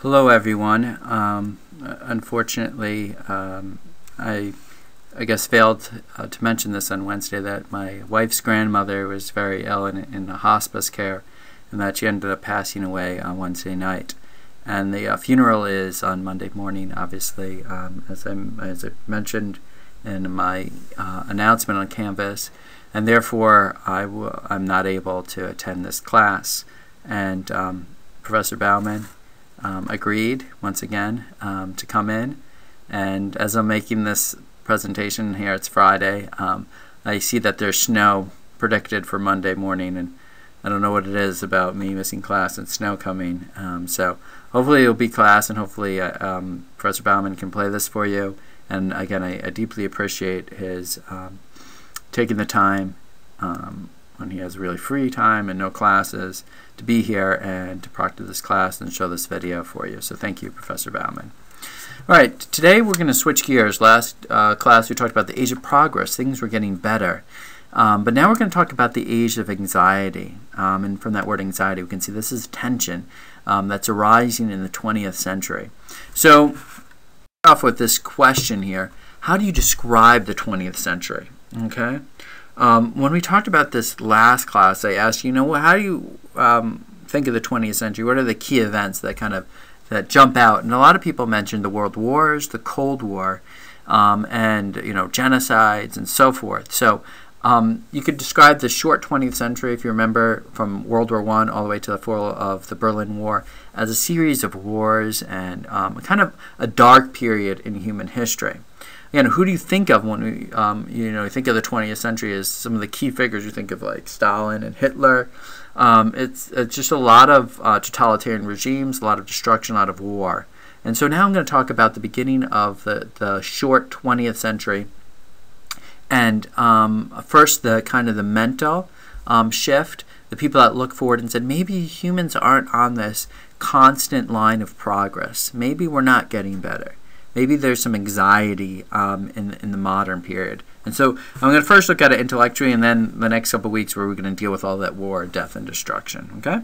Hello everyone. Unfortunately, I guess failed to mention this on Wednesday that my wife's grandmother was very ill in the hospice care, and that she ended up passing away on Wednesday night. And the funeral is on Monday morning, obviously, as I mentioned in my announcement on Canvas, and therefore I'm not able to attend this class. And Professor Bauman agreed once again to come in, and as I'm making this presentation here, it's Friday, I see that there's snow predicted for Monday morning, and I don't know what it is about me missing class and snow coming, so hopefully it'll be class, and hopefully Professor Bauman can play this for you. And again, I deeply appreciate his taking the time when he has really free time and no classes to be here and to proctor this class and show this video for you. So thank you, Professor Bauman. All right, today we're going to switch gears. Last class we talked about the age of progress. Things were getting better. But now we're going to talk about the age of anxiety. And from that word anxiety, we can see this is tension that's arising in the 20th century. So off with this question here: how do you describe the 20th century? Okay. When we talked about this last class, I asked you, how do you think of the 20th century? What are the key events that that jump out? And a lot of people mentioned the world wars, the Cold War, and genocides and so forth. So you could describe the short 20th century, if you remember, from World War I all the way to the fall of the Berlin War, as a series of wars and kind of a dark period in human history. Again, who do you think of when we think of the 20th century as some of the key figures? You think of like Stalin and Hitler. It's just a lot of totalitarian regimes, a lot of destruction, a lot of war. And so now I'm going to talk about the beginning of the short 20th century. And first, the mental shift, the people that look forward and said, maybe humans aren't on this constant line of progress. Maybe we're not getting better. Maybe there's some anxiety in the modern period. And so I'm going to first look at it intellectually, and then the next couple of weeks we're going to deal with all that war, death, and destruction. Okay?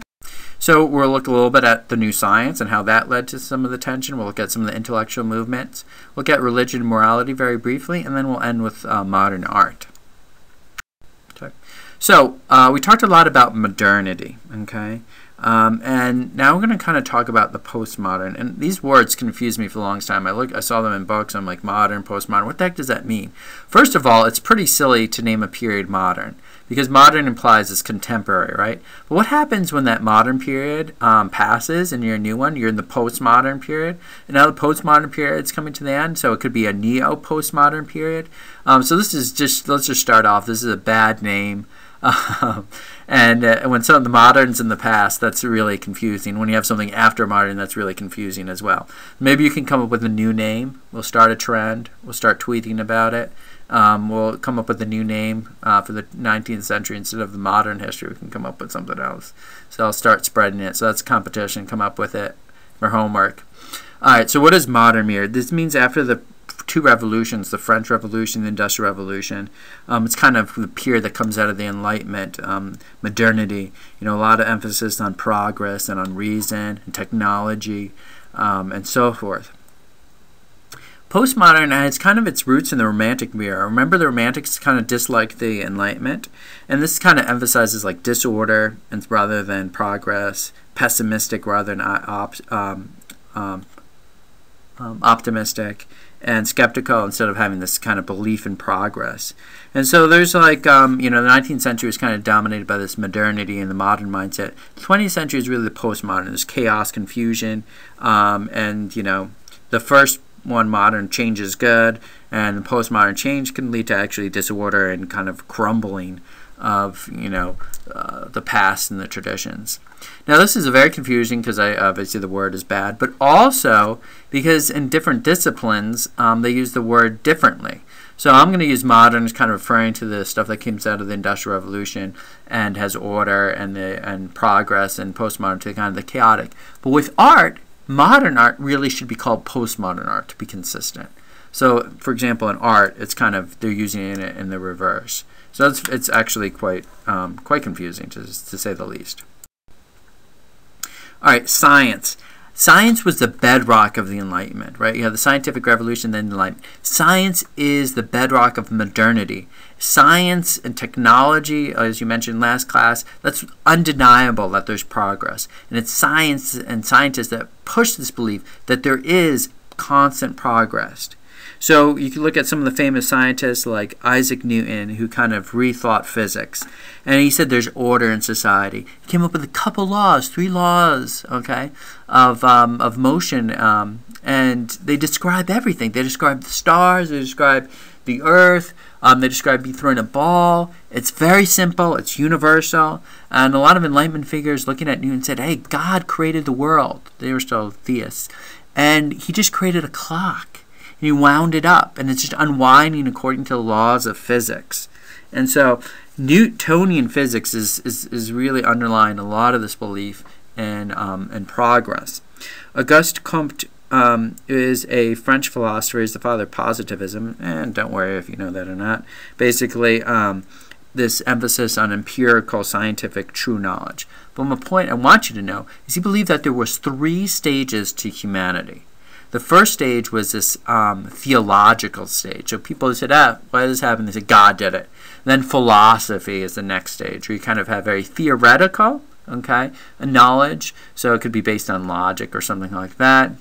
So we'll look a little bit at the new science and how that led to some of the tension. We'll look at some of the intellectual movements. We'll look at religion and morality very briefly, and then we'll end with modern art. Okay. So we talked a lot about modernity. Okay? And now we're going to kind of talk about the postmodern. And these words confused me for the longest time. I saw them in books. I'm like, modern, postmodern. What the heck does that mean? First of all, it's pretty silly to name a period modern, because modern implies it's contemporary, right? But what happens when that modern period passes and you're a new one? You're in the postmodern period. And now the postmodern period is coming to the end, so it could be a neo-postmodern period. So this is let's just start off. This is a bad name. And when some of the moderns in the past, that's really confusing. When you have something after modern, that's really confusing as well. Maybe you can come up with a new name. We'll start a trend. We'll start tweeting about it. We'll come up with a new name for the 19th century instead of the modern history. We can come up with something else. So I'll start spreading it. So that's competition. Come up with it for homework. All right, so what does modern mean? This means after the two revolutions, the French Revolution, the Industrial Revolution. It's kind of the period that comes out of the Enlightenment, modernity. A lot of emphasis on progress and on reason and technology and so forth. Postmodern has kind of its roots in the Romantic era. Remember, the Romantics kind of disliked the Enlightenment, and this kind of emphasizes like disorder and rather than progress, pessimistic rather than optimistic, and skeptical instead of having this kind of belief in progress. And so there's like, the 19th century was kind of dominated by this modernity and the modern mindset. The 20th century is really the postmodern. There's chaos, confusion, and, the first one, modern, change is good, and the postmodern change can lead to actually disorder and kind of crumbling of, the past and the traditions. Now this is very confusing because obviously the word is bad, but also because in different disciplines they use the word differently. So I'm going to use modern as kind of referring to the stuff that comes out of the Industrial Revolution and has order and progress, and postmodern to kind of the chaotic. But with art, modern art really should be called postmodern art to be consistent. So for example, in art, it's kind of they're using it in the reverse. So it's actually quite confusing to say the least. All right, science. Science was the bedrock of the Enlightenment, right? You have the scientific revolution, then the Enlightenment. Science is the bedrock of modernity. Science and technology, as you mentioned last class, that's undeniable that there's progress. And it's science and scientists that push this belief that there is constant progress. So you can look at some of the famous scientists like Isaac Newton, who kind of rethought physics. And he said there's order in society. He came up with a couple laws, 3 laws, okay, of motion. And they describe everything. They describe the stars. They describe the earth. They describe you throwing a ball. It's very simple. It's universal. And a lot of Enlightenment figures looking at Newton said, hey, God created the world. They were still theists. And he just created a clock. And he wound it up. And it's just unwinding according to the laws of physics. And so Newtonian physics is really underlying a lot of this belief and progress. Auguste Comte is a French philosopher. He's the father of positivism, and don't worry if you know that or not. Basically, this emphasis on empirical, scientific, true knowledge. But my point I want you to know is he believed that there was 3 stages to humanity. The first stage was this theological stage. So people said, why did this happen? They said, God did it. Then philosophy is the next stage, where you kind of have very theoretical, okay, a knowledge. So it could be based on logic or something like that.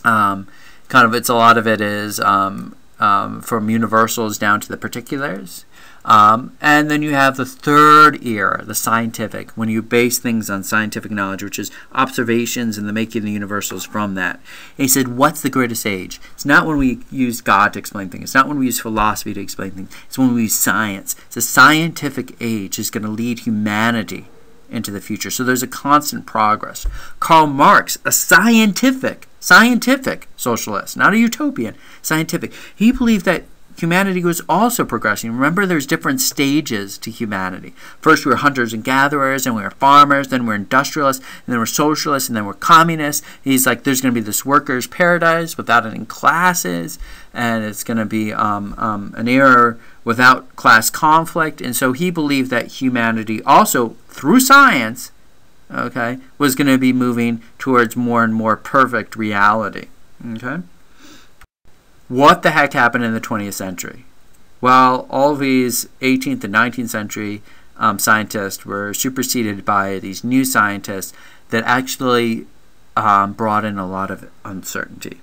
It's a lot of it is from universals down to the particulars. And then you have the third era, the scientific, when you base things on scientific knowledge, which is observations and the making of the universals from that. And he said, what's the greatest age? It's not when we use God to explain things. It's not when we use philosophy to explain things. It's when we use science. It's a scientific age is going to lead humanity into the future. So there's a constant progress. Karl Marx, a scientific socialist, not a utopian, scientific. He believed that humanity was also progressing. Remember, there's different stages to humanity. First, we were hunters and gatherers, and we were farmers, then we're industrialists, and then we're socialists, and then we're communists. He's like, there's going to be this workers' paradise without any classes, and it's going to be an era without class conflict. And so he believed that humanity also, through science, okay, was going to be moving towards more and more perfect reality. Okay? What the heck happened in the 20th century? Well, all these 18th and 19th century scientists were superseded by these new scientists that actually brought in a lot of uncertainty.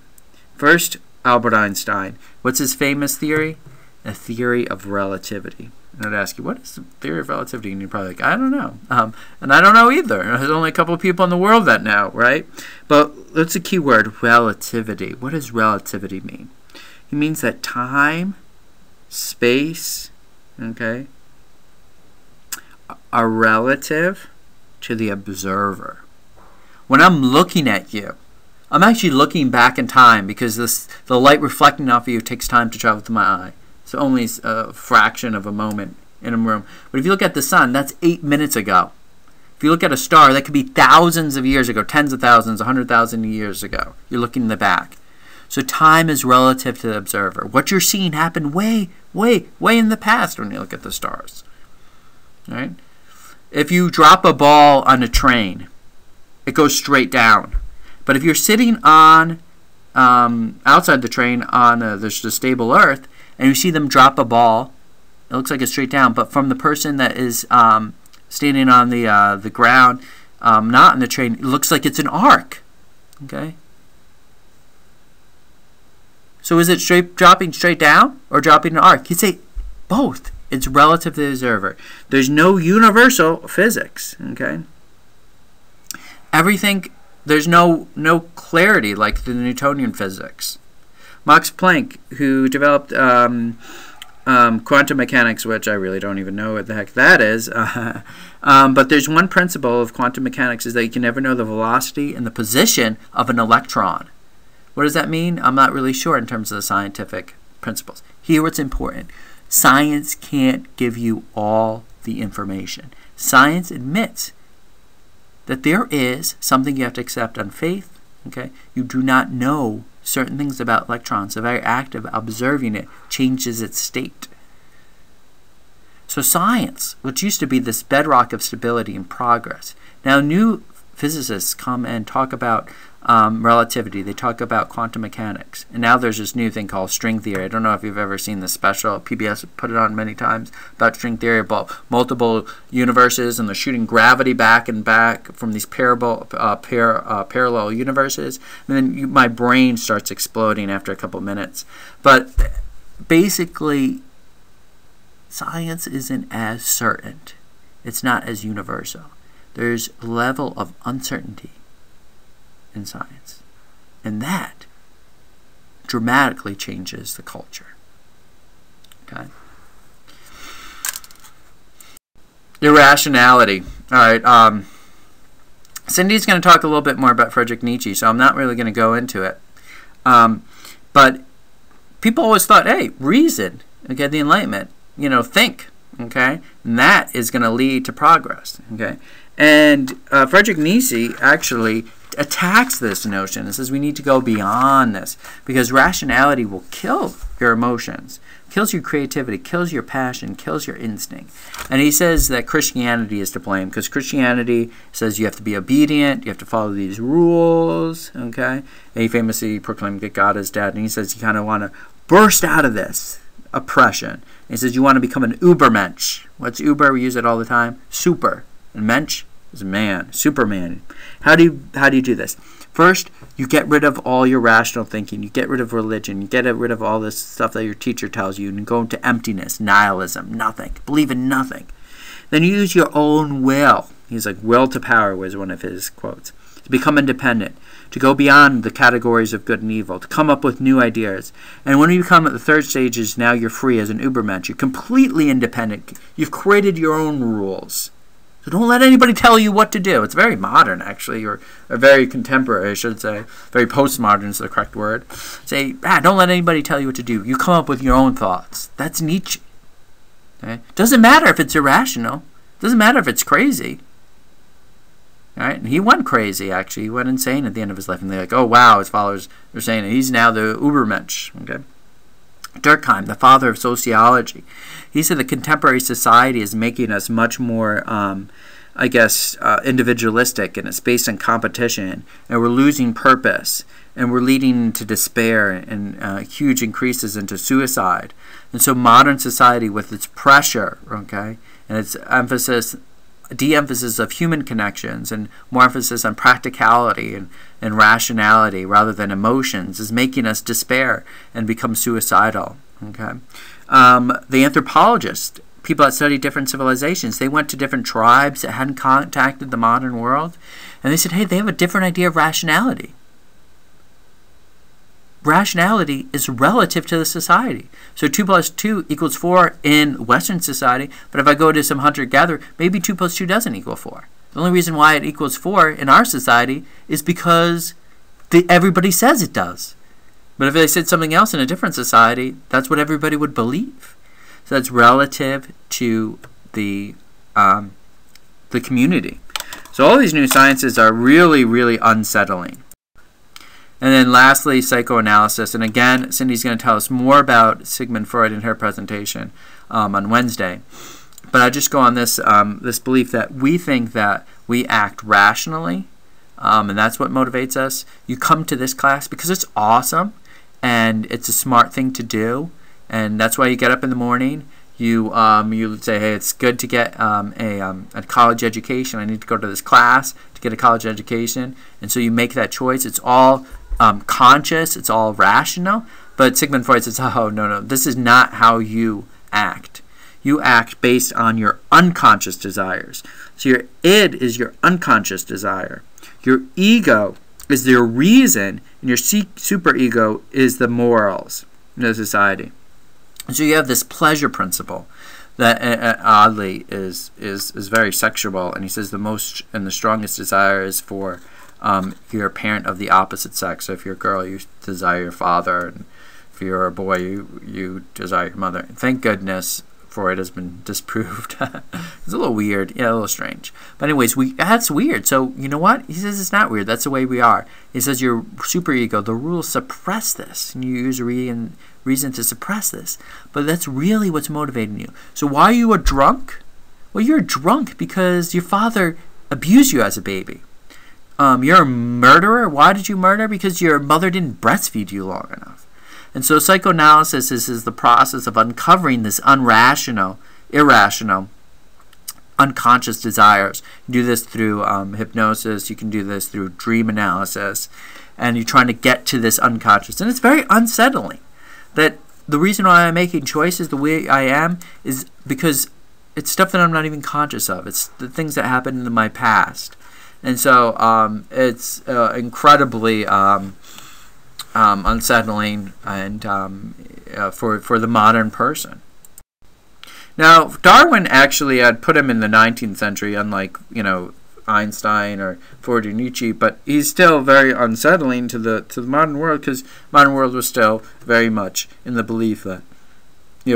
First, Albert Einstein. What's his famous theory? A theory of relativity. And I'd ask you, what is the theory of relativity? And you're probably like, I don't know. And I don't know either. There's only a couple of people in the world that know, right? But that's a key word, relativity. What does relativity mean? It means that time, space, okay, are relative to the observer. When I'm looking at you, I'm actually looking back in time because the light reflecting off of you takes time to travel to my eye. It's only a fraction of a moment in a room. But if you look at the sun, that's 8 minutes ago. If you look at a star, that could be thousands of years ago, tens of thousands, 100,000 years ago. You're looking in the back. So time is relative to the observer. What you're seeing happened way, way, way in the past when you look at the stars. Right? If you drop a ball on a train, it goes straight down. But if you're sitting on outside the train on there's a stable earth, and you see them drop a ball, it looks like it's straight down. But from the person that is standing on the ground, not in the train, it looks like it's an arc. Okay. So is it dropping straight down or dropping an arc? You'd say both. It's relative to the observer. There's no universal physics. Okay. Everything, there's no clarity like the Newtonian physics. Max Planck, who developed quantum mechanics, which I really don't even know what the heck that is, but there's one principle of quantum mechanics is that you can never know the velocity and the position of an electron. What does that mean? I'm not really sure in terms of the scientific principles. Here what's important. Science can't give you all the information. Science admits that there is something you have to accept on faith. Okay? You do not know certain things about electrons. The very act of observing it changes its state. So science, which used to be this bedrock of stability and progress, now new physicists come and talk about relativity. They talk about quantum mechanics. And now there's this new thing called string theory. I don't know if you've ever seen this special. PBS put it on many times about string theory, about multiple universes, and they're shooting gravity back and back from these parallel universes. And then my brain starts exploding after a couple minutes. But basically, science isn't as certain. It's not as universal. There's a level of uncertainty in science. And that dramatically changes the culture. Okay? Irrationality. All right. Cindy's going to talk a little bit more about Friedrich Nietzsche, so I'm not really going to go into it. But people always thought, hey, reason, okay, the Enlightenment, think, okay? And that is going to lead to progress, okay? And Friedrich Nietzsche actually attacks this notion and says we need to go beyond this because rationality will kill your emotions, kills your creativity, kills your passion, kills your instinct. And he says that Christianity is to blame because Christianity says you have to be obedient, you have to follow these rules, okay? And he famously proclaimed that God is dead, and he says you kind of want to burst out of this oppression. And he says you want to become an Ubermensch. What's Uber? We use it all the time. Super. And Mensch is a man, Superman. How do you do this? First, you get rid of all your rational thinking. You get rid of religion. You get rid of all this stuff that your teacher tells you, and go into emptiness, nihilism, nothing. Believe in nothing. Then you use your own will. He's like, will to power was one of his quotes. To become independent, to go beyond the categories of good and evil, to come up with new ideas. And when you become at the third stage is now you're free as an Ubermensch. You're completely independent. You've created your own rules. So don't let anybody tell you what to do. It's very modern, actually, or very contemporary, I should say. Very postmodern is the correct word. Say, don't let anybody tell you what to do. You come up with your own thoughts. That's Nietzsche. Okay? Doesn't matter if it's irrational. Doesn't matter if it's crazy. All right? And he went crazy, actually. He went insane at the end of his life. And they're like, oh, wow, his followers are saying he's now the Ubermensch. Okay? Durkheim, the father of sociology, he said the contemporary society is making us much more, individualistic, and it's based on competition, and we're losing purpose, and we're leading to despair and huge increases into suicide. And so modern society, with its pressure, okay, and its de-emphasis of human connections and more emphasis on practicality and rationality rather than emotions, is making us despair and become suicidal. Okay, the anthropologists, people that study different civilizations, they went to different tribes that hadn't contacted the modern world, and they said, hey, they have a different idea of rationality. Rationality is relative to the society. So 2 plus 2 equals 4 in Western society, but if I go to some hunter-gatherer, maybe 2 plus 2 doesn't equal 4. The only reason why it equals 4 in our society is because everybody says it does. But if they said something else in a different society, that's what everybody would believe. So that's relative to the community. So all these new sciences are really, really unsettling. And then lastly, psychoanalysis. And again, Cindy's going to tell us more about Sigmund Freud in her presentation on Wednesday. But I just go on this this belief that we think that we act rationally, and that's what motivates us. You come to this class because it's awesome, and it's a smart thing to do, and that's why you get up in the morning. You say, hey, it's good to get a college education. I need to go to this class to get a college education, and so you make that choice. It's all conscious, it's all rational, but Sigmund Freud says, oh, no, this is not how you act. You act based on your unconscious desires. So your id is your unconscious desire. Your ego is your reason, and your superego is the morals in the society. And so you have this pleasure principle that oddly is very sexual, and he says the most and the strongest desire is for if you're a parent of the opposite sex. So if you're a girl, you desire your father, and if you're a boy, you desire your mother. And thank goodness Freud has been disproved. It's a little weird, yeah, a little strange. But anyways, that's weird. So you know what? He says it's not weird. That's the way we are. He says your superego, the rules suppress this, and you use reason to suppress this. But that's really what's motivating you. So why are you a drunk? Well, you're drunk because your father abused you as a baby. you're a murderer. Why did you murder? Because your mother didn't breastfeed you long enough. And so psychoanalysis is the process of uncovering this irrational, unconscious desires. You do this through hypnosis. You can do this through dream analysis. And you're trying to get to this unconscious. And it's very unsettling that the reason why I'm making choices the way I am is because it's stuff that I'm not even conscious of. It's the things that happened in my past. And so it's incredibly unsettling and for the modern person. Now, Darwin actually had put him in the 19th century, unlike, Einstein or Ford or Nietzsche, but he's still very unsettling to the modern world, because modern world was still very much in the belief that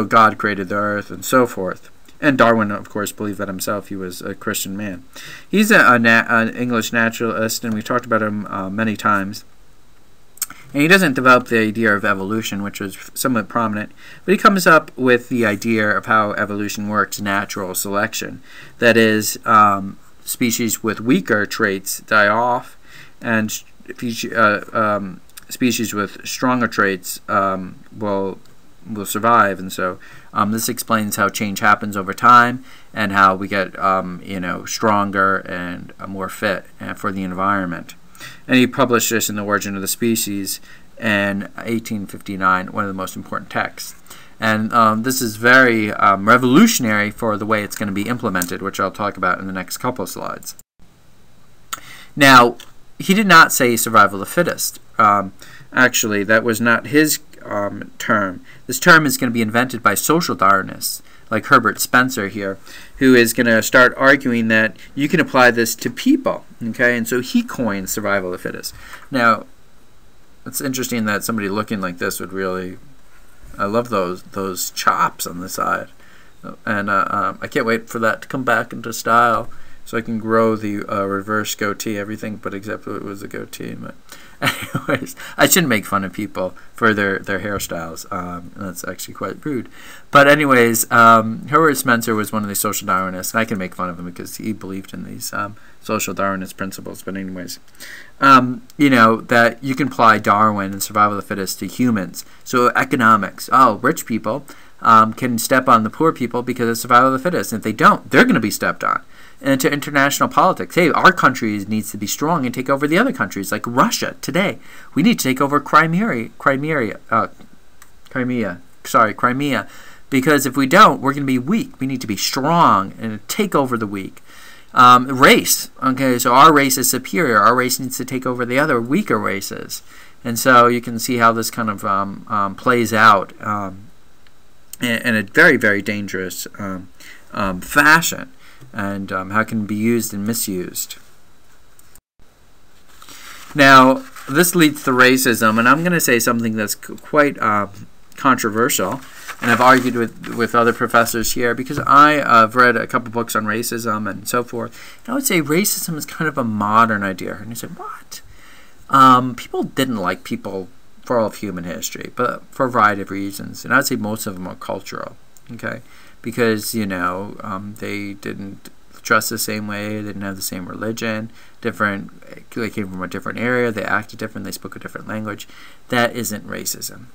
God created the earth and so forth. And Darwin, of course, believed that himself. He was a Christian man. He's an English naturalist, and we talked about him many times. And he doesn't develop the idea of evolution, which was somewhat prominent, but he comes up with the idea of how evolution works, natural selection. That is, species with weaker traits die off, and species with stronger traits will survive. And so this explains how change happens over time and how we get stronger and more fit for the environment. And he published this in The Origin of the Species in 1859, one of the most important texts. And this is very revolutionary for the way it's going to be implemented, which I'll talk about in the next couple of slides. Now, he did not say survival of the fittest. Actually, that was not his term. This term is going to be invented by social Darwinists, like Herbert Spencer here, who is going to start arguing that you can apply this to people. Okay, and so he coined survival of the fittest. Now, it's interesting that somebody looking like this would really... I love those chops on the side, and I can't wait for that to come back into style, so I can grow the reverse goatee. Everything but except it was a goatee. But anyways, I shouldn't make fun of people for their hairstyles. That's actually quite rude. But anyways, Herbert Spencer was one of the social Darwinists, and I can make fun of him because he believed in these social Darwinist principles. But anyways, that you can apply Darwin and survival of the fittest to humans. So economics. Rich people can step on the poor people because of survival of the fittest. And if they don't, they're going to be stepped on. And to international politics. Hey, our country needs to be strong and take over the other countries, like Russia today. We need to take over Crimea. Because if we don't, we're going to be weak. We need to be strong and take over the weak. Race. Okay, so our race is superior. Our race needs to take over the other weaker races. And so you can see how this kind of plays out in a very, very dangerous fashion, and how it can be used and misused. Now, this leads to racism, and I'm going to say something that's quite controversial, and I've argued with other professors here, because I've read a couple books on racism and so forth, and I would say racism is kind of a modern idea. And you said, what? People didn't like people for all of human history, but for a variety of reasons, and I would say most of them are cultural, okay? Because, they didn't dress the same way, they didn't have the same religion, they came from a different area, they acted different, they spoke a different language. That isn't racism.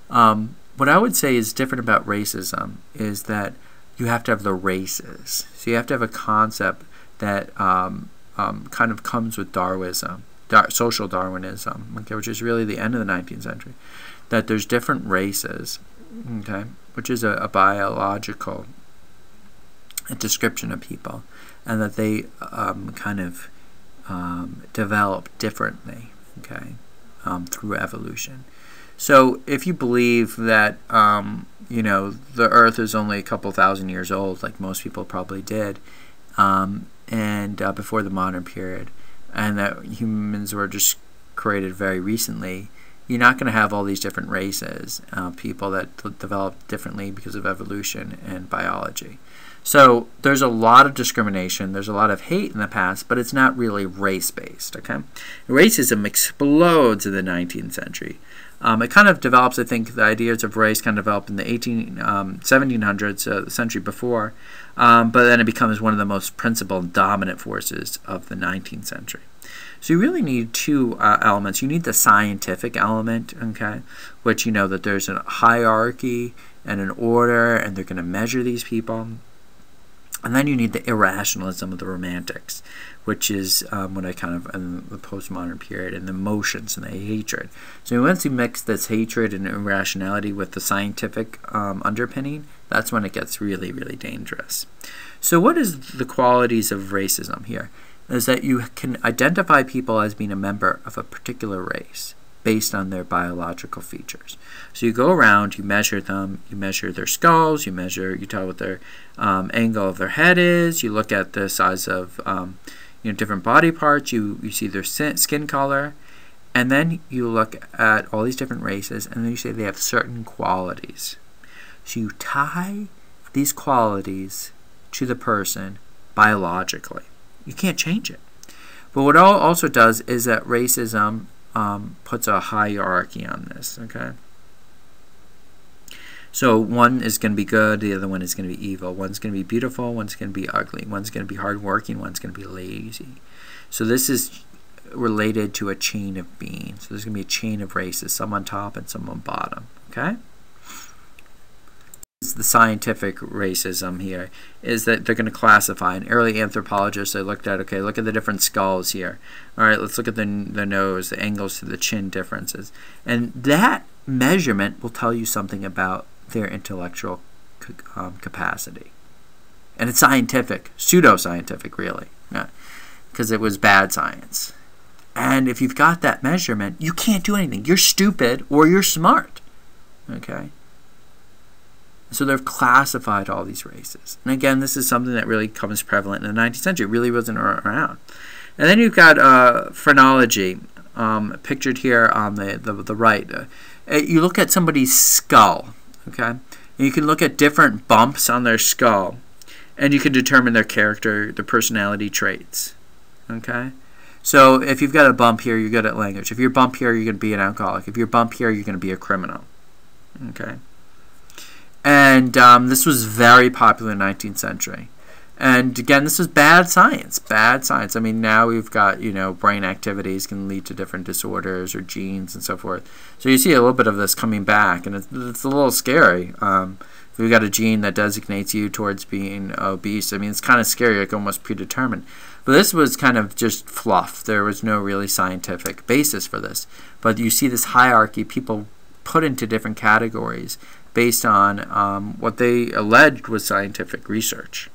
What I would say is different about racism is that you have to have the races. So you have to have a concept that kind of comes with Darwinism, social Darwinism, okay, which is really the end of the 19th century, that there's different races, okay, which is a biological description of people, and that they develop differently, okay, through evolution. So if you believe that the Earth is only a couple thousand years old, like most people probably did, and before the modern period, and that humans were just created very recently, you're not going to have all these different races, people that develop differently because of evolution and biology. So there's a lot of discrimination, there's a lot of hate in the past, but it's not really race-based, okay? Racism explodes in the 19th century. It kind of develops, I think, the ideas of race kind of developed in the 1700s, the century before, but then it becomes one of the most principal and dominant forces of the 19th century. So you really need two elements. You need the scientific element, okay, which you know that there's a hierarchy and an order, and they're going to measure these people. And then you need the irrationalism of the Romantics, which is what I kind of, in the postmodern period, and the emotions and the hatred. So once you mix this hatred and irrationality with the scientific underpinning, that's when it gets really, really dangerous. So what is the qualities of racism here? Is that you can identify people as being a member of a particular race based on their biological features. So you go around, you measure them, you measure their skulls, you tell what their angle of their head is, you look at the size of different body parts, you see their skin color, and then you look at all these different races, and then you say they have certain qualities. So you tie these qualities to the person biologically. You can't change it. But what it also does is that racism puts a hierarchy on this, okay? So one is going to be good, the other one is going to be evil. One's going to be beautiful, one's going to be ugly. One's going to be hardworking, one's going to be lazy. So this is related to a chain of being. So there's going to be a chain of races, some on top and some on bottom, okay? The scientific racism here is that they're going to classify. And early anthropologists, they looked at, okay, look at the different skulls here. All right, let's look at the nose, the angles to the chin differences. And that measurement will tell you something about their intellectual capacity. And it's scientific, pseudoscientific really, because it was bad science. And if you've got that measurement, you can't do anything. You're stupid or you're smart, okay? So they've classified all these races. And again, this is something that really becomes prevalent in the 19th century. It really wasn't around. And then you've got phrenology, pictured here on the right. You look at somebody's skull, okay? And you can look at different bumps on their skull, and you can determine their character, their personality traits, okay? So if you've got a bump here, you're good at language. If you're bump here, you're going to be an alcoholic. If you're bump here, you're going to be a criminal, okay? And this was very popular in the 19th century. And again, this was bad science. Bad science. I mean, now we've got, brain activities can lead to different disorders or genes and so forth. So you see a little bit of this coming back, and it's a little scary. If we've got a gene that designates you towards being obese, I mean, it's kind of scary, like almost predetermined. But this was kind of just fluff. There was no really scientific basis for this. But you see this hierarchy, people put into different categories based on what they alleged was scientific research.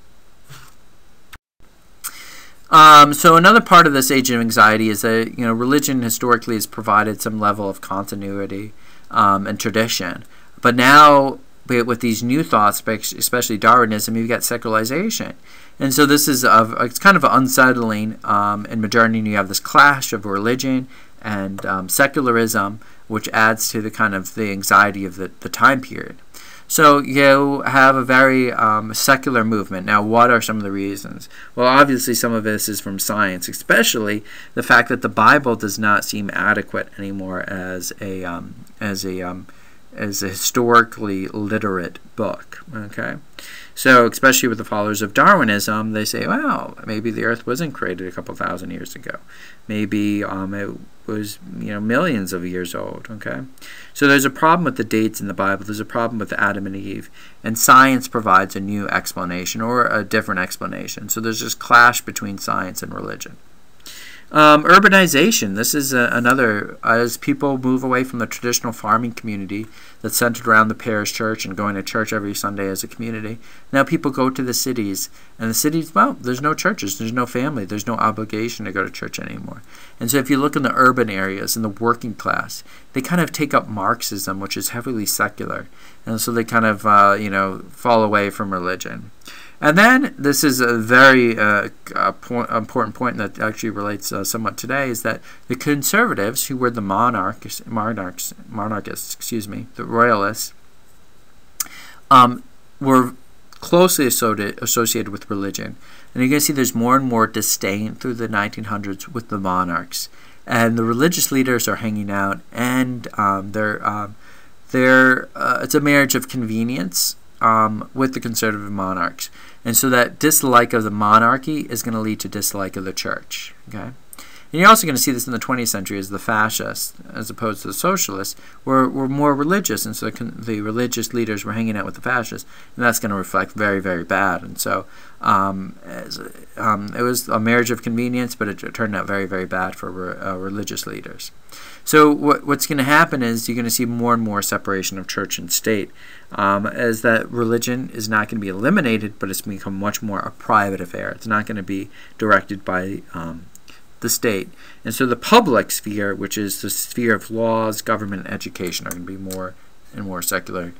So another part of this age of anxiety is that religion historically has provided some level of continuity and tradition, but now with these new thoughts, especially Darwinism, you've got secularization, and so this is it's kind of unsettling. In modernity, you have this clash of religion and secularism, which adds to the kind of the anxiety of the time period. So you have a very secular movement. Now, what are some of the reasons? Well, obviously some of this is from science, especially the fact that the Bible does not seem adequate anymore as a historically literate book. Okay, so especially with the followers of Darwinism, they say, well, maybe the Earth wasn't created a couple thousand years ago. Maybe it was millions of years old. Okay, so there's a problem with the dates in the Bible. There's a problem with Adam and Eve, and science provides a new explanation or a different explanation. So there's this clash between science and religion. Urbanization. This is another, as people move away from the traditional farming community that's centered around the parish church and going to church every Sunday as a community. Now people go to the cities, and the cities, well, there's no churches, there's no family, there's no obligation to go to church anymore. And so if you look in the urban areas, in the working class, they kind of take up Marxism, which is heavily secular, and so they kind of, fall away from religion. And then, this is a very important point that actually relates somewhat today, is that the conservatives, who were the monarchists, the royalists, were closely associated with religion. And you're going to see there's more and more disdain through the 1900s with the monarchs. And the religious leaders are hanging out, and it's a marriage of convenience with the conservative monarchs. And so that dislike of the monarchy is going to lead to dislike of the church. Okay, And you're also going to see this in the 20th century as the fascists, as opposed to the socialists, were more religious, and so the religious leaders were hanging out with the fascists, and that's going to reflect very, very bad. And so it was a marriage of convenience, but it turned out very, very bad for religious leaders. So what's going to happen is you're going to see more and more separation of church and state, as that religion is not going to be eliminated, but it's going to become much more a private affair. It's not going to be directed by the state. And so the public sphere, which is the sphere of laws, government, and education, are going to be more and more secular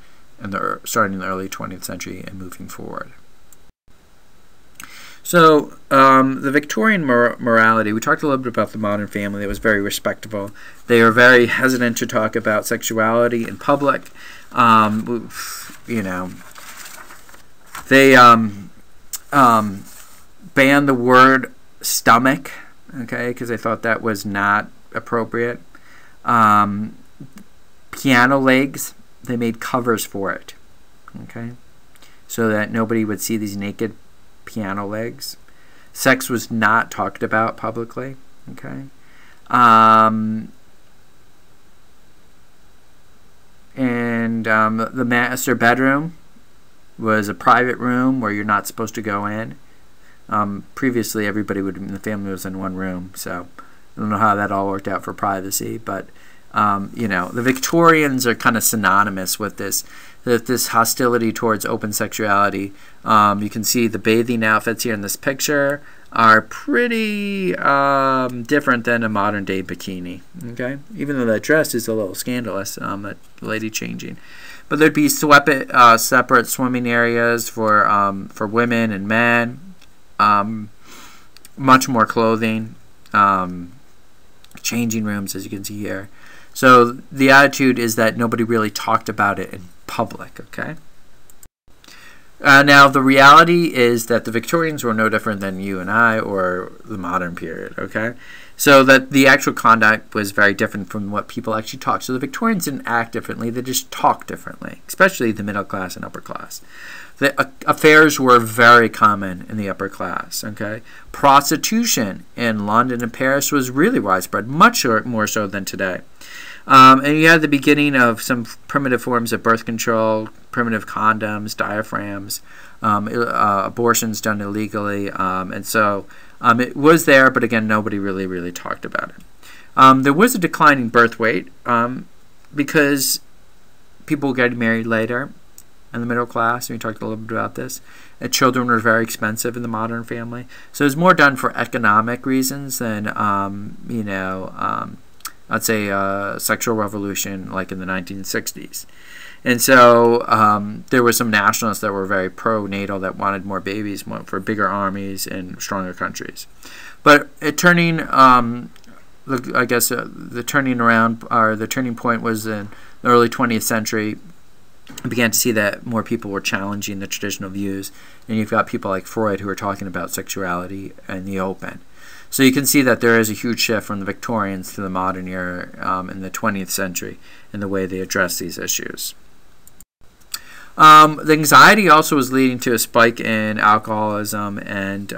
starting in the early 20th century and moving forward. So the Victorian morality, we talked a little bit about the modern family that was very respectable. They were very hesitant to talk about sexuality in public. You know, they banned the word stomach, okay, because they thought that was not appropriate. Piano legs, they made covers for it, okay, so that nobody would see these naked piano legs. Sex was not talked about publicly, okay. The master bedroom was a private room where you're not supposed to go in. Previously, everybody in the family was in one room, so I don't know how that all worked out for privacy, but you know, the Victorians are kind of synonymous with this hostility towards open sexuality. You can see the bathing outfits here in this picture are pretty different than a modern day bikini, okay? Even though that dress is a little scandalous, that lady changing. But there'd be separate swimming areas for women and men, much more clothing, changing rooms, as you can see here. So the attitude is that nobody really talked about it in public, okay? Now, the reality is that the Victorians were no different than you and I or the modern period, okay? So that the actual conduct was very different from what people actually talked. So the Victorians didn't act differently, they just talked differently, especially the middle class and upper class. The affairs were very common in the upper class, okay? Prostitution in London and Paris was really widespread, much more so than today. And you had the beginning of some primitive forms of birth control, primitive condoms, diaphragms, abortions done illegally, and so it was there, but again, nobody really talked about it. There was a declining birth weight because people were getting married later in the middle class, and we talked a little bit about this. Children were very expensive in the modern family, so it was more done for economic reasons than, you know, I'd say sexual revolution like in the 1960s. And so there were some nationalists that were very pro-natal that wanted more babies, for bigger armies and stronger countries. But turning, I guess the turning around, or the turning point was in the early 20th century. I began to see that more people were challenging the traditional views, and you've got people like Freud who are talking about sexuality in the open. So you can see that there is a huge shift from the Victorians to the modern era in the 20th century in the way they address these issues. The anxiety also was leading to a spike in alcoholism and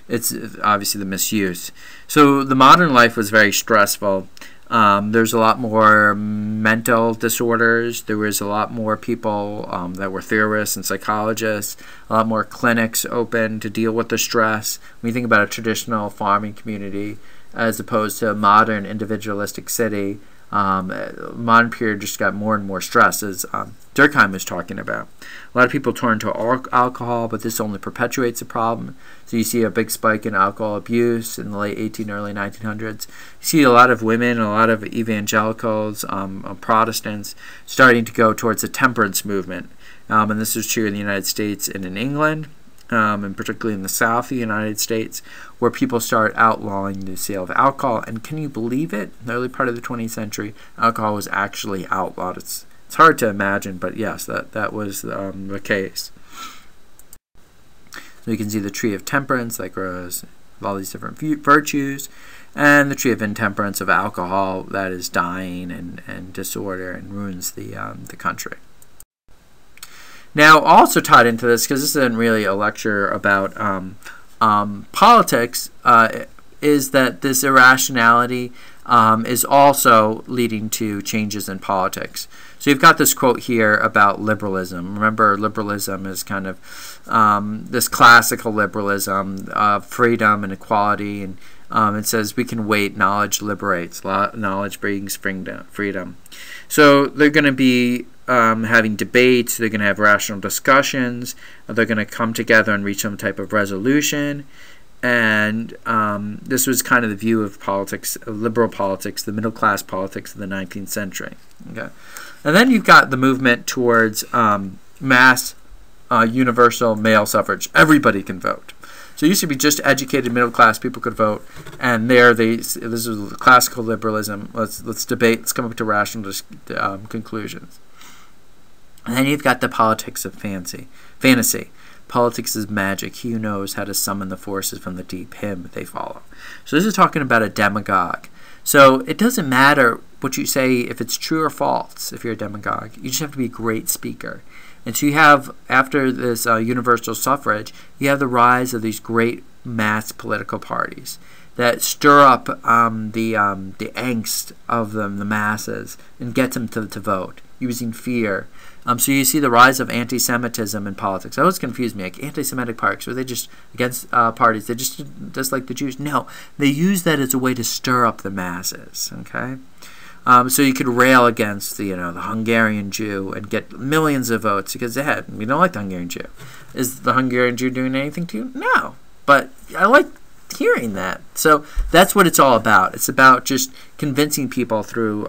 it's obviously the misuse. So the modern life was very stressful. There's a lot more mental disorders. There was a lot more people that were theorists and psychologists, a lot more clinics open to deal with the stress. When you think about a traditional farming community as opposed to a modern individualistic city, modern period just got more and more stress, as Durkheim was talking about. A lot of people turn to alcohol, but this only perpetuates the problem. So you see a big spike in alcohol abuse in the late 1800s, early 1900s. You see a lot of women, a lot of evangelicals, Protestants starting to go towards the temperance movement. And this was true in the United States and in England, and particularly in the South of the United States, where people start outlawing the sale of alcohol. And can you believe it? In the early part of the 20th century, alcohol was actually outlawed. It's hard to imagine, but yes, that was the case. So you can see the tree of temperance that grows with all these different virtues, and the tree of intemperance of alcohol that is dying and disorder and ruins the country. Now, also tied into this, because this isn't really a lecture about politics, is that this irrationality is also leading to changes in politics. So you've got this quote here about liberalism. Remember, liberalism is kind of this classical liberalism of freedom and equality, and it says we can wait, knowledge liberates, knowledge brings freedom. So they're going to be having debates, they're going to have rational discussions, they're going to come together and reach some type of resolution. And this was kind of the view of politics, liberal politics, the middle class politics of the 19th century. Okay, and then you've got the movement towards mass universal male suffrage. Everybody can vote. So it used to be just educated middle class people could vote, and this is classical liberalism. Let's debate. Let's come up to rational conclusions. And then you've got the politics of fantasy. Politics is magic. He who knows how to summon the forces from the deep, him they follow. So this is talking about a demagogue. So it doesn't matter what you say, if it's true or false, if you're a demagogue. You just have to be a great speaker. And so you have, after this universal suffrage, you have the rise of these great mass political parties that stir up the angst of the masses and get them to vote using fear. So you see the rise of anti-Semitism in politics. That always confused me. Like, anti-Semitic parties, were they just against parties? They just like the Jews? No, they use that as a way to stir up the masses. Okay, so you could rail against the Hungarian Jew and get millions of votes because we don't like the Hungarian Jew. Is the Hungarian Jew doing anything to you? No, but I like hearing that. So that's what it's all about. It's about just convincing people through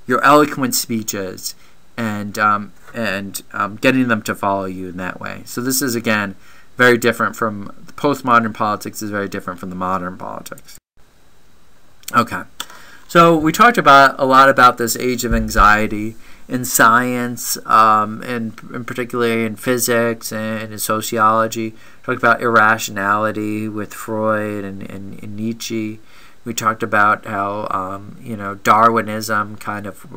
your eloquent speeches and getting them to follow you in that way. So this is, again, very different from the postmodern politics. Is very different from the modern politics. Okay, so we talked a lot about this age of anxiety in science, and particularly in physics and in sociology. We talked about irrationality with Freud and Nietzsche. We talked about how Darwinism kind of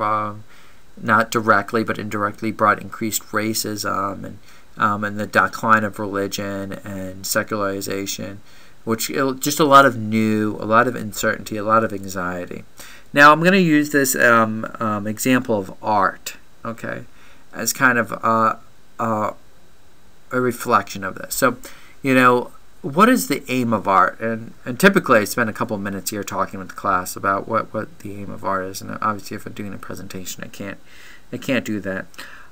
not directly but indirectly brought increased racism and the decline of religion and secularization, which just a lot of uncertainty, a lot of anxiety. Now I'm going to use this example of art, okay, as kind of a reflection of this. So, what is the aim of art? And typically I spend a couple of minutes here talking with the class about what the aim of art is. And obviously if I'm doing a presentation, I can't do that.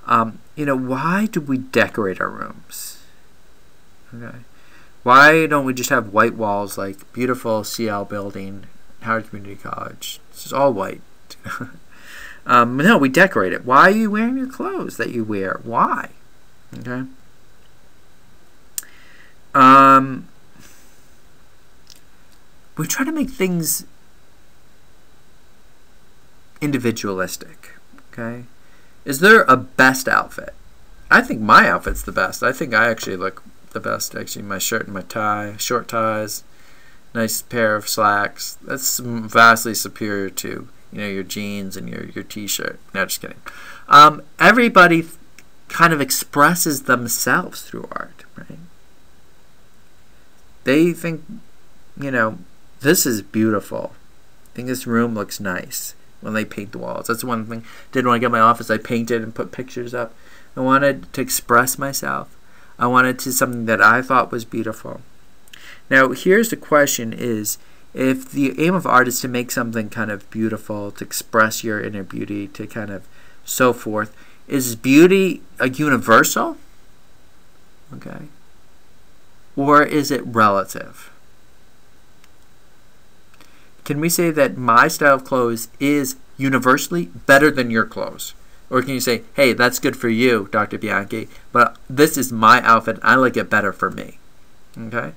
Why do we decorate our rooms? Okay. Why don't we just have white walls like beautiful CL building, Howard Community College? It's just all white. No, we decorate it. Why are you wearing your clothes that you wear? Why? Okay. We try to make things individualistic. Okay. Is there a best outfit? I think my outfit's the best. I think I actually look the best. Actually, my shirt and my tie, short ties, nice pair of slacks. That's vastly superior to your jeans and your t-shirt. No, just kidding. Everybody kind of expresses themselves through art, right? They think, this is beautiful. I think this room looks nice when they paint the walls. That's one thing I did when I got my office. I painted and put pictures up. I wanted to express myself. I wanted to something that I thought was beautiful. Now, here's the question is, if the aim of art is to make something kind of beautiful, to express your inner beauty, to kind of so forth, is beauty a universal? Okay. Or is it relative? Can we say that my style of clothes is universally better than your clothes? Or can you say, hey, that's good for you, Dr. Bianchi, but this is my outfit. I like it better for me. Okay?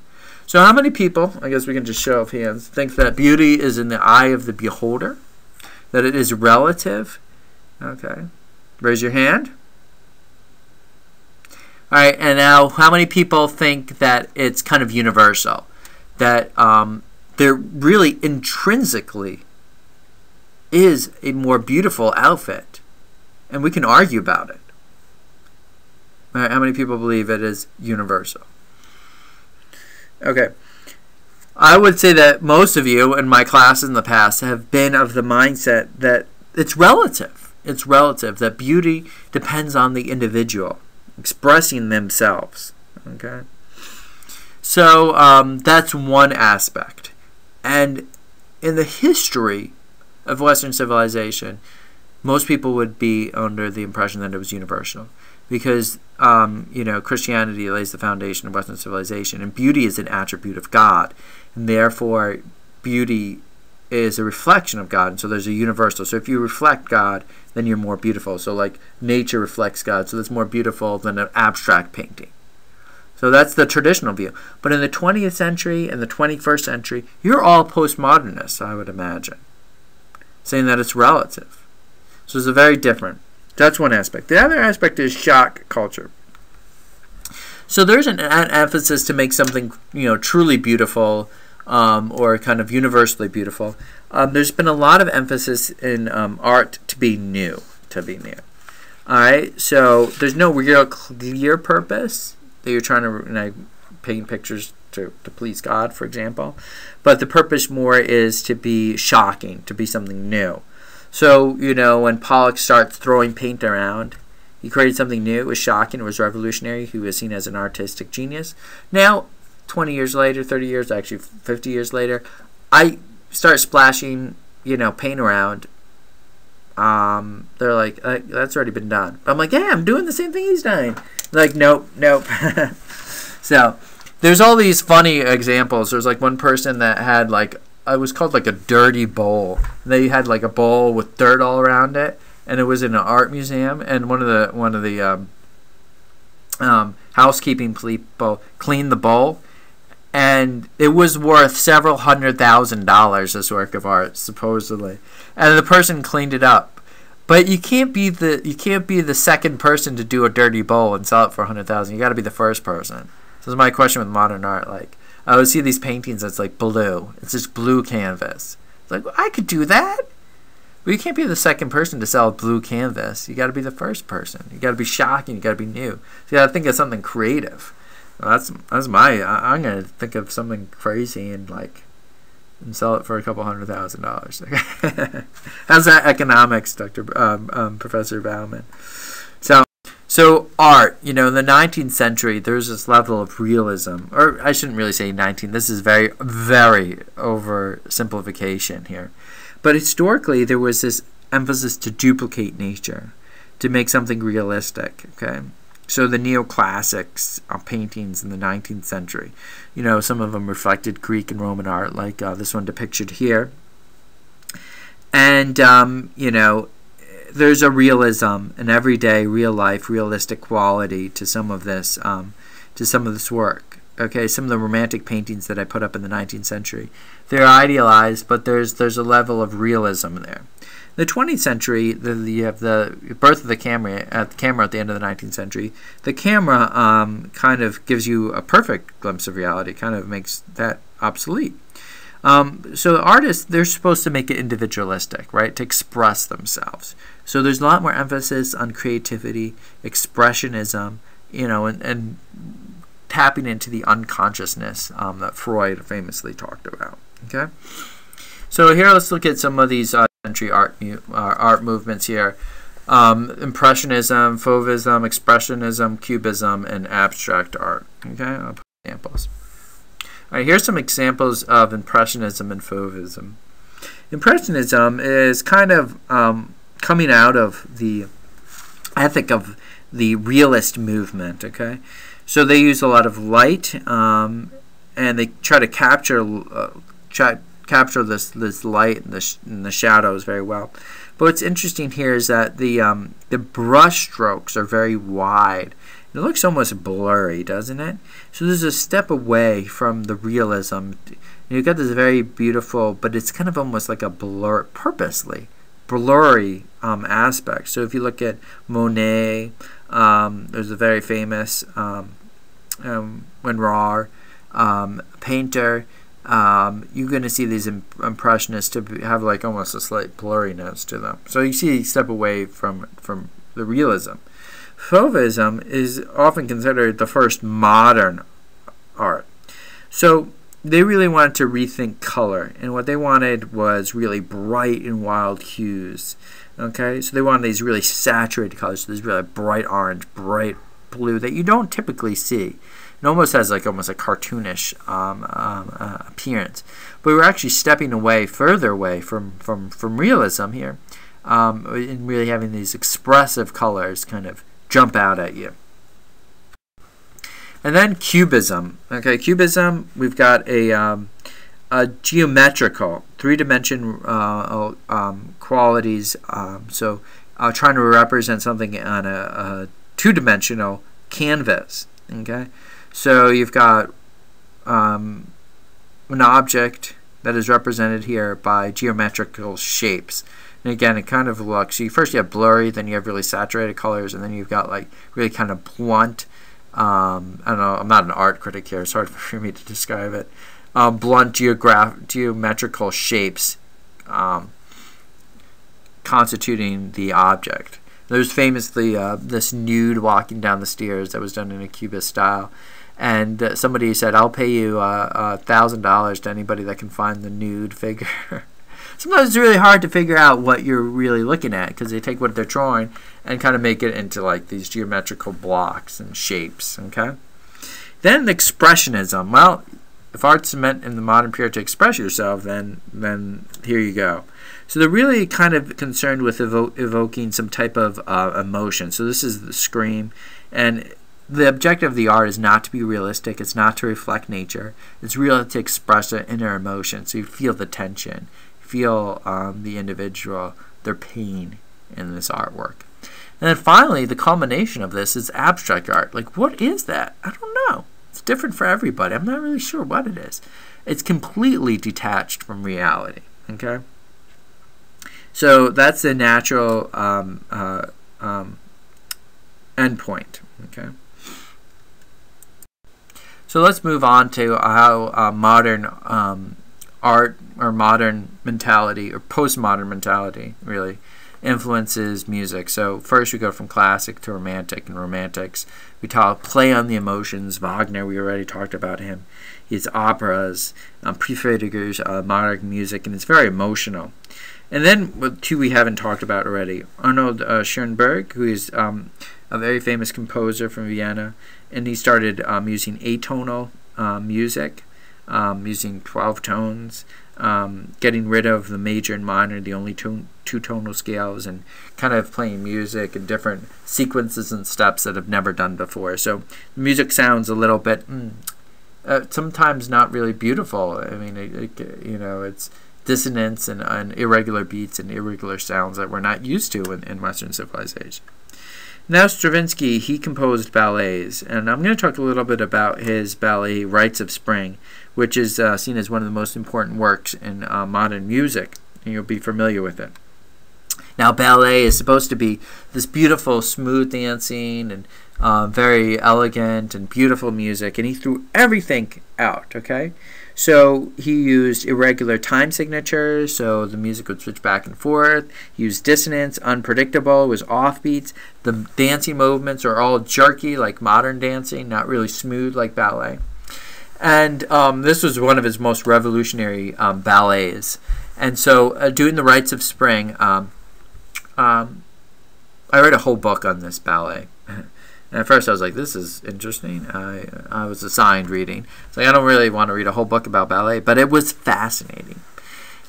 So how many people, I guess we can just show of hands, think that beauty is in the eye of the beholder? That it is relative? Okay. Raise your hand. All right, and now how many people think that it's kind of universal? That there really intrinsically is a more beautiful outfit, and we can argue about it. All right, how many people believe it is universal? Okay. I would say that most of you in my classes in the past have been of the mindset that it's relative. It's relative, that beauty depends on the individual expressing themselves. Okay? So that's one aspect. And in the history of Western civilization, most people would be under the impression that it was universal. Because, Christianity lays the foundation of Western civilization, and beauty is an attribute of God. And therefore, beauty is a reflection of God, and so there's a universal. So if you reflect God, then you're more beautiful. So like nature reflects God, so that's more beautiful than an abstract painting. So that's the traditional view. But in the 20th century and the 21st century, you're all postmodernists, I would imagine, saying that it's relative. So it's a very different. That's one aspect. The other aspect is shock culture. So there's an emphasis to make something, truly beautiful, or kind of universally beautiful. There's been a lot of emphasis in art to be new, All right. So there's no real clear purpose that you're trying to paint pictures to please God, for example. But the purpose more is to be shocking, to be something new. So, when Pollock starts throwing paint around, he created something new. It was shocking. It was revolutionary. He was seen as an artistic genius. Now, 20 years later, 30 years, actually 50 years later, I start splashing, paint around. They're like, that's already been done. I'm like, yeah, I'm doing the same thing he's doing. They're like, nope. So, there's all these funny examples. There's like one person that had it was called like a dirty bowl. They had like a bowl with dirt all around it, and it was in an art museum. And one of the housekeeping people cleaned the bowl, and it was worth several $100,000. This work of art, supposedly, and the person cleaned it up. But you can't be the second person to do a dirty bowl and sell it for $100,000. You got to be the first person. So this is my question with modern art, I would see these paintings that's like blue. It's just blue canvas. It's like, well, I could do that. But you can't be the second person to sell a blue canvas. You got to be the first person. You got to be shocking. You got to be new. So you got to think of something creative. Well, I'm going to think of something crazy and sell it for a couple $100,000. How's that economics, Professor Bauman? So art, in the 19th century, there's this level of realism, or I shouldn't really say 19. This is very, very oversimplification here. But historically, there was this emphasis to duplicate nature, to make something realistic. Okay, so the neoclassics paintings in the 19th century, some of them reflected Greek and Roman art, like this one depicted here. And there's a realism, an everyday, real life, realistic quality to some of this work. Okay, some of the romantic paintings that I put up in the 19th century, they're idealized, but there's a level of realism there. The 20th century, you have the birth of the camera at the end of the 19th century. The camera kind of gives you a perfect glimpse of reality, kind of makes that obsolete. So the artists, they're supposed to make it individualistic, right, to express themselves. So there's a lot more emphasis on creativity, expressionism, and tapping into the unconsciousness that Freud famously talked about. Okay, so here let's look at some of these century art movements here: Impressionism, Fauvism, Expressionism, Cubism, and abstract art. Okay, I'll put examples. All right, here's some examples of Impressionism and Fauvism. Impressionism is kind of coming out of the ethic of the realist movement. Okay, so they use a lot of light, and they try to capture this light and the shadows very well. But what's interesting here is that the brush strokes are very wide. It looks almost blurry, doesn't it? So there's a step away from the realism. You've got this very beautiful, but it's kind of almost like a purposely blurry aspect. So if you look at Monet, there's a very famous Renoir painter. You're going to see these impressionists to have almost a slight blurriness to them. So you see a step away from the realism. Fauvism is often considered the first modern art. So they really wanted to rethink color, and what they wanted was really bright and wild hues. Okay, so they wanted these really saturated colors, so this really bright orange, bright blue that you don't typically see. It almost has like almost a cartoonish appearance. But we're actually stepping away, further away from realism here, and really having these expressive colors kind of jump out at you. And then Cubism. Okay, Cubism, we've got a geometrical, three-dimensional qualities. So trying to represent something on a two-dimensional canvas. Okay, so you've got an object that is represented here by geometrical shapes. And again, it kind of looks, first you have blurry, then you have really saturated colors, and then you've got like really kind of blunt, I don't know, I'm not an art critic here, it's hard for me to describe it, blunt geometrical shapes constituting the object. There's famously this nude walking down the stairs that was done in a Cubist style. And somebody said, I'll pay you $1,000 to anybody that can find the nude figure. Sometimes it's really hard to figure out what you're really looking at because they take what they're drawing and kind of make it into like these geometrical blocks and shapes. Okay. Then Expressionism. Well, if art's meant in the modern period to express yourself, then here you go. So they're really kind of concerned with evoking some type of emotion. So this is the scream, and the objective of the art is not to be realistic. It's not to reflect nature. It's really to express an inner emotion. So you feel the tension, feel the individual, their pain in this artwork. And then finally, the culmination of this is abstract art. Like, what is that? I don't know. It's different for everybody. I'm not really sure what it is. It's completely detached from reality. Okay. So that's the natural endpoint. Okay. So let's move on to how modern art or modern mentality or postmodern mentality really influences music. So first we go from classic to romantic, and romantics we play on the emotions. Wagner, we already talked about him. His operas, Prefigures, modern music, and it's very emotional. And then two we haven't talked about already. Arnold Schoenberg, who is a very famous composer from Vienna, and he started using atonal music, using 12 tones, getting rid of the major and minor, the only two tonal scales, and kind of playing music in different sequences and steps that have never done before. So the music sounds a little bit, sometimes not really beautiful. I mean, it's dissonance and irregular beats and irregular sounds that we're not used to in Western civilization. Now Stravinsky, he composed ballets, and I'm going to talk a little bit about his ballet Rites of Spring, which is seen as one of the most important works in modern music, and you'll be familiar with it. Now ballet is supposed to be this beautiful, smooth dancing and very elegant and beautiful music, and he threw everything out, okay? So he used irregular time signatures, so the music would switch back and forth. He used dissonance, unpredictable, it was offbeats. The dancing movements are all jerky like modern dancing, not really smooth like ballet. And this was one of his most revolutionary ballets. And so doing the Rites of Spring, I read a whole book on this ballet. And at first I was like, this is interesting. I was assigned reading. So I don't really want to read a whole book about ballet, but it was fascinating.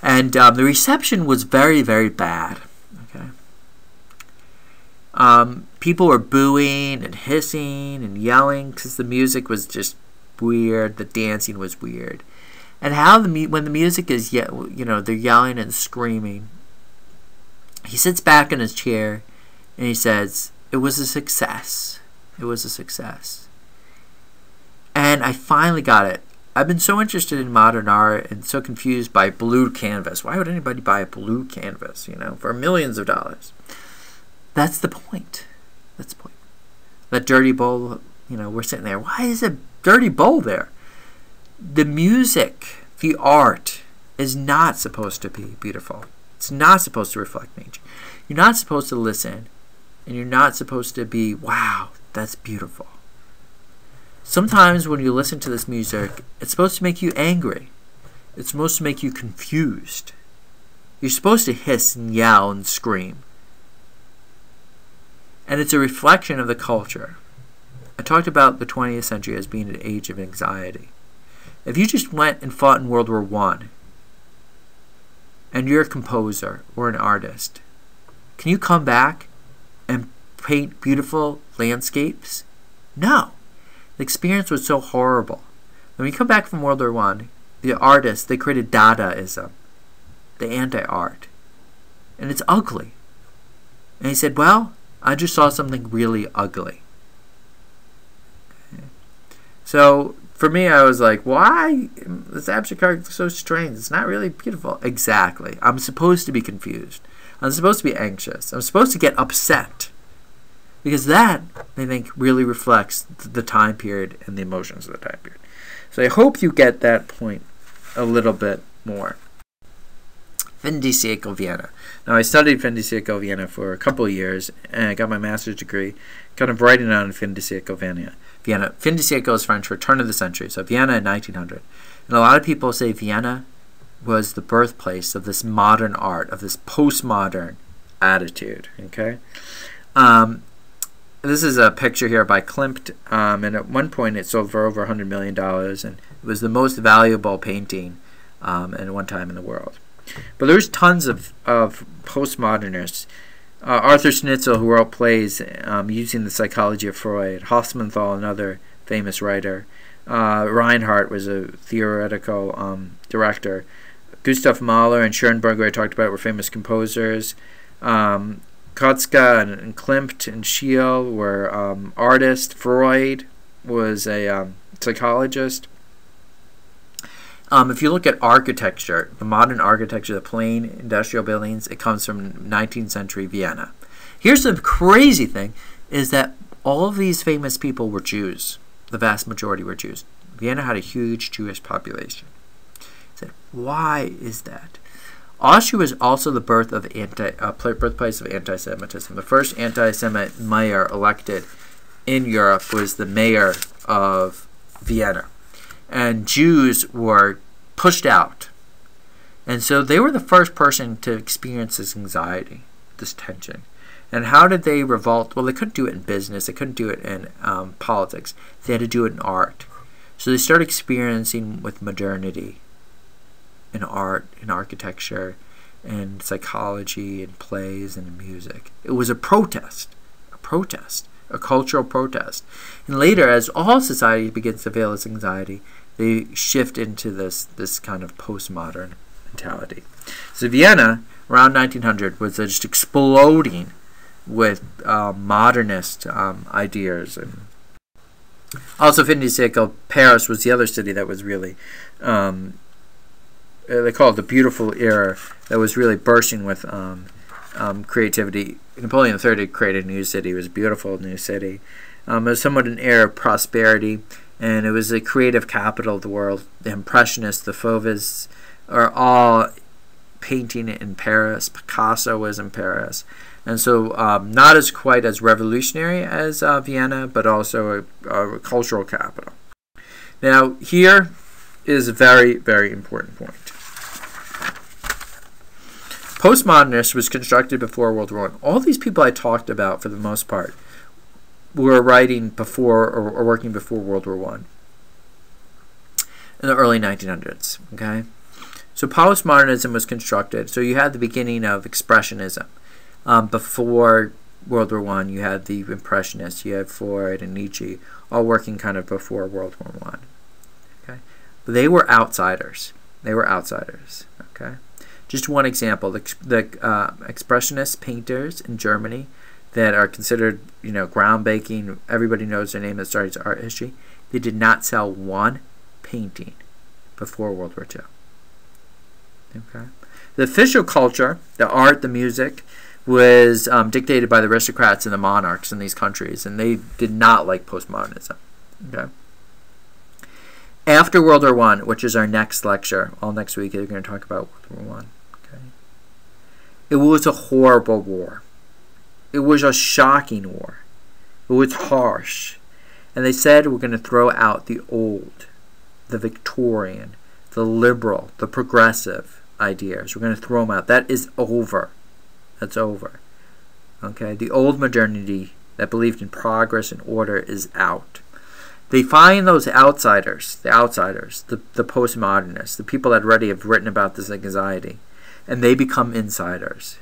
And the reception was very, very bad. Okay. People were booing and hissing and yelling because the music was just weird. The dancing was weird. And how when the music is, they're yelling and screaming, he sits back in his chair and he says, it was a success. It was a success. And I finally got it. I've been so interested in modern art and so confused by blue canvas. Why would anybody buy a blue canvas, for millions of dollars? That's the point. That's the point. That dirty bowl, we're sitting there. Why is a dirty bowl there? The music, the art, is not supposed to be beautiful. It's not supposed to reflect nature. You're not supposed to listen. And you're not supposed to be, wow, that's beautiful. Sometimes when you listen to this music, it's supposed to make you angry. It's supposed to make you confused. You're supposed to hiss and yell and scream. And it's a reflection of the culture. I talked about the 20th century as being an age of anxiety. If you just went and fought in World War I, and you're a composer or an artist, can you come back and paint beautiful landscapes? No. The experience was so horrible. When we come back from World War I, the artists, they created Dadaism, the anti-art. And it's ugly. And he said, well, I just saw something really ugly. Okay. So, for me, I was like, why? This abstract art is so strange. It's not really beautiful. Exactly. I'm supposed to be confused. I'm supposed to be anxious. I'm supposed to get upset. Because that, I think, really reflects the time period and the emotions of the time period. So I hope you get that point a little bit more. Fin de siècle Vienna. Now, I studied fin de siècle Vienna for a couple of years, and I got my master's degree kind of writing on fin de siècle Vienna. Fin de siècle is French for turn of the century, so Vienna in 1900. And a lot of people say Vienna was the birthplace of this modern art, of this postmodern attitude. Okay, this is a picture here by Klimt, and at one point it sold for over $100 million, and it was the most valuable painting at one time in the world. But there's tons of postmodernists. Arthur Schnitzel, who wrote plays using the psychology of Freud, Hofmannsthal, another famous writer, Reinhardt was a theoretical director, Gustav Mahler and Schoenberg, who I talked about, were famous composers, Kotzka and Klimt and Schiele were artists, Freud was a psychologist. If you look at architecture, the modern architecture, the plain industrial buildings, it comes from 19th century Vienna. Here's the crazy thing, is that all of these famous people were Jews. The vast majority were Jews. Vienna had a huge Jewish population. So why is that? Austria was also the birthplace of anti-Semitism. The first anti-Semite mayor elected in Europe was the mayor of Vienna. And Jews were pushed out. And so they were the first person to experience this anxiety, this tension. And how did they revolt? Well, they couldn't do it in business. They couldn't do it in politics. They had to do it in art. So they started experiencing with modernity in art, in architecture, in psychology, in plays, and in music. It was a protest, a cultural protest. And later, as all society begins to feel this anxiety, they shift into this kind of postmodern mentality. So Vienna, around 1900, was just exploding with modernist ideas. And also, fin de siècle, Paris was the other city that was really, they call it the beautiful era, that was really bursting with creativity. Napoleon III created a new city. It was a beautiful new city. It was somewhat an era of prosperity, and it was a creative capital of the world. The Impressionists, the Fauvists, are all painting in Paris. Picasso was in Paris. And so not as quite as revolutionary as Vienna, but also a cultural capital. Now, here is a very, very important point. Postmodernism was constructed before World War I. All these people I talked about, for the most part, were writing before or working before World War I in the early 1900s. Okay, so postmodernism was constructed. So you had the beginning of Expressionism. Before World War I, you had the Impressionists, you had Freud and Nietzsche, all working kind of before World War I. Okay, but they were outsiders. Okay. Just one example: the Expressionist painters in Germany that are considered, groundbreaking. Everybody knows their name that started art history. They did not sell one painting before World War II. Okay. The official culture, the art, the music, was dictated by the aristocrats and the monarchs in these countries, and they did not like postmodernism. Okay. After World War I, which is our next lecture, all next week, we're going to talk about World War I. Okay. It was a horrible war. It was a shocking war. It was harsh. And they said we're going to throw out the old, the Victorian, the liberal, the progressive ideas. We're going to throw them out. That is over. That's over. Okay, the old modernity that believed in progress and order is out. They find those outsiders, the postmodernists, the people that already have written about this anxiety, and they become insiders.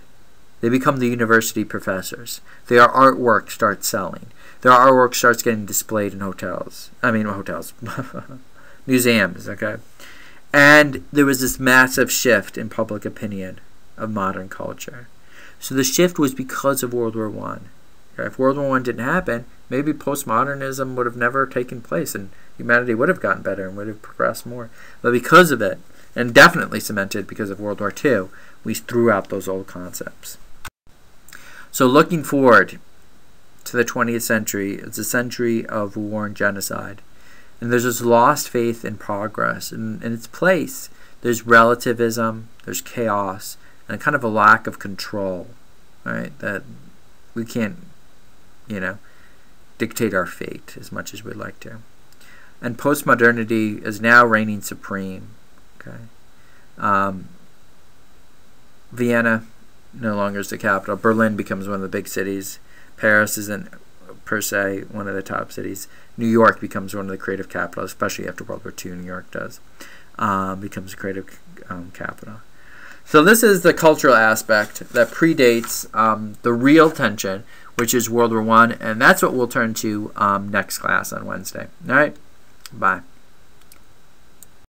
They become the university professors. Their artwork starts selling. Their artwork starts getting displayed in museums, okay? And there was this massive shift in public opinion of modern culture. So the shift was because of World War I. Okay? If World War I didn't happen, maybe postmodernism would have never taken place and humanity would have gotten better and would have progressed more. But because of it, and definitely cemented because of World War II, we threw out those old concepts. So looking forward to the 20th century, it's a century of war and genocide. And there's this lost faith in progress. And in its place, there's relativism, there's chaos, and kind of a lack of control, right? That we can't, dictate our fate as much as we'd like to. And postmodernity is now reigning supreme, okay? Vienna no longer is the capital. Berlin becomes one of the big cities. Paris isn't per se one of the top cities. New York becomes one of the creative capitals, especially after World War II. New York does. Becomes a creative capital. So this is the cultural aspect that predates the real tension, which is World War I, and that's what we'll turn to next class on Wednesday. All right? Bye.